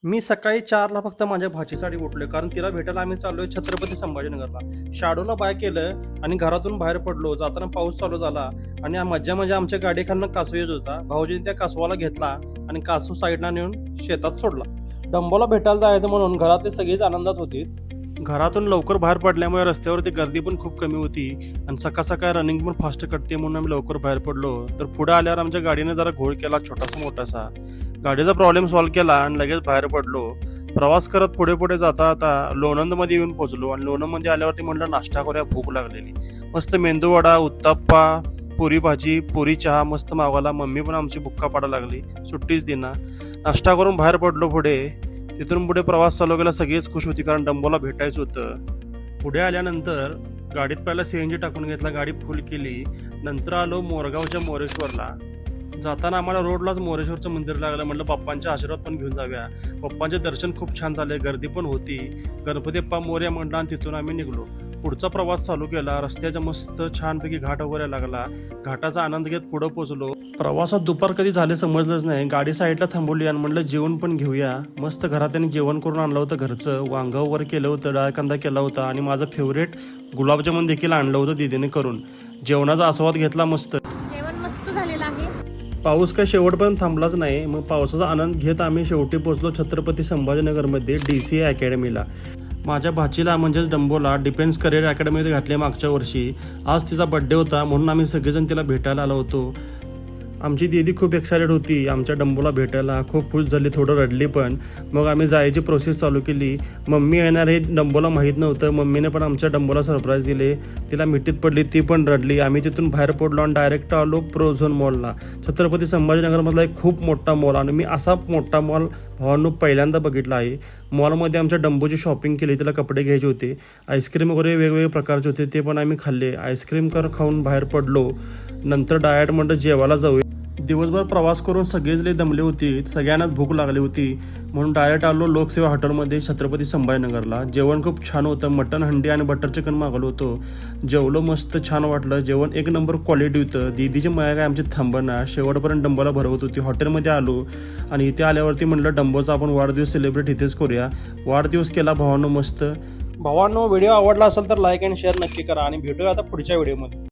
मी सकाळी 4ला फक्त माझ्या भाचीसाठी उठलोय, कारण तिला भेटायला आम्ही चाललोय छत्रपती संभाजीनगरला. शाडोला बाय केलं आणि घरातून बाहेर पडलो. जाताना पाऊस चालू झाला आणि मज्जा म्हणजे आमच्या गाडीखालनं कासव येत होता. भाऊजीने त्या कासवाला घेतला आणि कासव साईडला नेऊन शेतात सोडला. डंबोला भेटायला जायचं म्हणून घरातले सगळेच आनंदात होते. घरातून लवकर बाहेर पडल्यामुळे रस्त्यावरती गर्दी पण खूप कमी होती आणि सकाळ सकाळ रनिंग पण फास्ट करते म्हणून आम्ही लवकर बाहेर पडलो. तर पुढे आल्यावर आमच्या गाडीने जरा घोळ केला, छोटासा मोठासा. गाडीचा प्रॉब्लेम सॉल्व्ह केला आणि लगेच बाहेर पडलो. प्रवास करत पुढे पुढे जाता आता लोणंदमध्ये येऊन पोहोचलो आणि लोणंदमध्ये आल्यावरती म्हटलं नाश्ता करूया, भूक लागलेली. मस्त मेंदूवडा, उत्तप्पा, पुरी भाजी, पुरी चहा मस्त मागवला. मम्मी पण आमची बुक्का पाडायला लागली, सुट्टीच दिना. नाश्ता करून बाहेर पडलो. तिथून पुढे प्रवास चालू केला. सगळीच खुश होती कारण डंबोला भेटायचं होतं. पुढे आल्यानंतर गाडीत पहिला CNG टाकून घेतला, गाडी फुल केली. नंतर आलो मोरगावच्या मोरेश्वरला. जाताना आम्हाला रोडलाच मोरेश्वरचं मंदिर लागलं. म्हटलं पप्पांचे आशीर्वाद पण घेऊन जाऊया. पप्पांचे दर्शन खूप छान झाले, गर्दी पण होती. गणपती बाप्पा मोरया म्हटलं आणि तिथून आम्ही निघलो. पुढचा प्रवास चालू केला. रस्त्याच्या मस्त छानपैकी घाट वगैरे लागला. घाटाचा आनंद घेत पुढे पोहोचलो. प्रवासात दुपार कधी झाले समजलंच नाही. गाडी साईडला थांबवली आणि म्हटलं जेवण पण घेऊया. मस्त घरात त्यांनी जेवण करून आणलं होतं घरचं. वांग वगैरे केलं होतं, डाळ कांदा केला होता आणि माझं फेवरेट गुलाबजामुन देखील आणलं होतं दीदीने करून. जेवणाचा आस्वाद घेतला मस्त. जेवण मस्त झालेलं आहे. पाऊस काय शेवटपर्यंत थांबलाच नाही. मग पावसाचा आनंद घेत आम्ही शेवटी पोहोचलो छत्रपती संभाजीनगरमध्ये DCA अकॅडमीला. माझ्या भाचीला म्हणजेच डंबोला डिफेन्स करिअर अकॅडमीमध्ये घातले मागच्या वर्षी. आज तिचा बड्डे होता म्हणून आम्ही सगळेजण तिला भेटायला आलो होतो. आमची दीदी खूप एक्सायटेड होती आमच्या डंबोला भेटायला, खूप खुश झाली, थोडं रडली पण. मग आम्ही जायची प्रोसेस चालू केली. मम्मी येणार हे डंबोला माहीत नव्हतं. मम्मीने पण आमच्या डंबोला सरप्राईज दिले. तिला मिठीत पडली, ती पण रडली. आम्ही तिथून बाहेर पडलो आणि डायरेक्ट आलो प्रोझोन मॉलला. छत्रपती संभाजीनगरमधला एक खूप मोठा मॉल आणि मी असा मोठा मॉल भावांनो पहिल्यांदा बघितला आहे. मॉलमध्ये आमच्या डंबोची शॉपिंग केली, तिला कपडे घ्यायचे होते. आईस्क्रीम वगैरे वेगवेगळे प्रकारचे होते, ते पण आम्ही खाल्ले. आईस्क्रीम खाऊन बाहेर पडलो. नंतर डायरेक्ट म्हणलं जेवायला जाऊया. दिवसभर प्रवास करून सगळेच लई दमले होते, सगळ्यांनाच भूक लागली होती म्हणून डायरेक्ट आलो लोकसेवा हॉटेलमध्ये छत्रपती संभाजीनगरला. जेवण खूप छान होतं. मटन हंडी आणि बटर चिकन मागवलं होतं. जेवलो, मस्त छान वाटलं. जेवण एक नंबर क्वालिटी होतं. दीदीची माया काय आमची थांबना, शेवटपर्यंत डंबोला भरवत होती. हॉटेलमध्ये आलो आणि इथे आल्यावरती म्हटलं डंबोचा आपण वाढदिवस सेलिब्रेट इथेच करूया. वाढदिवस केला भावांनो मस्त. भावांनो, व्हिडिओ आवडला असेल तर लाईक आणि शेअर नक्की करा आणि भेटूया आता पुढच्या व्हिडिओमध्ये.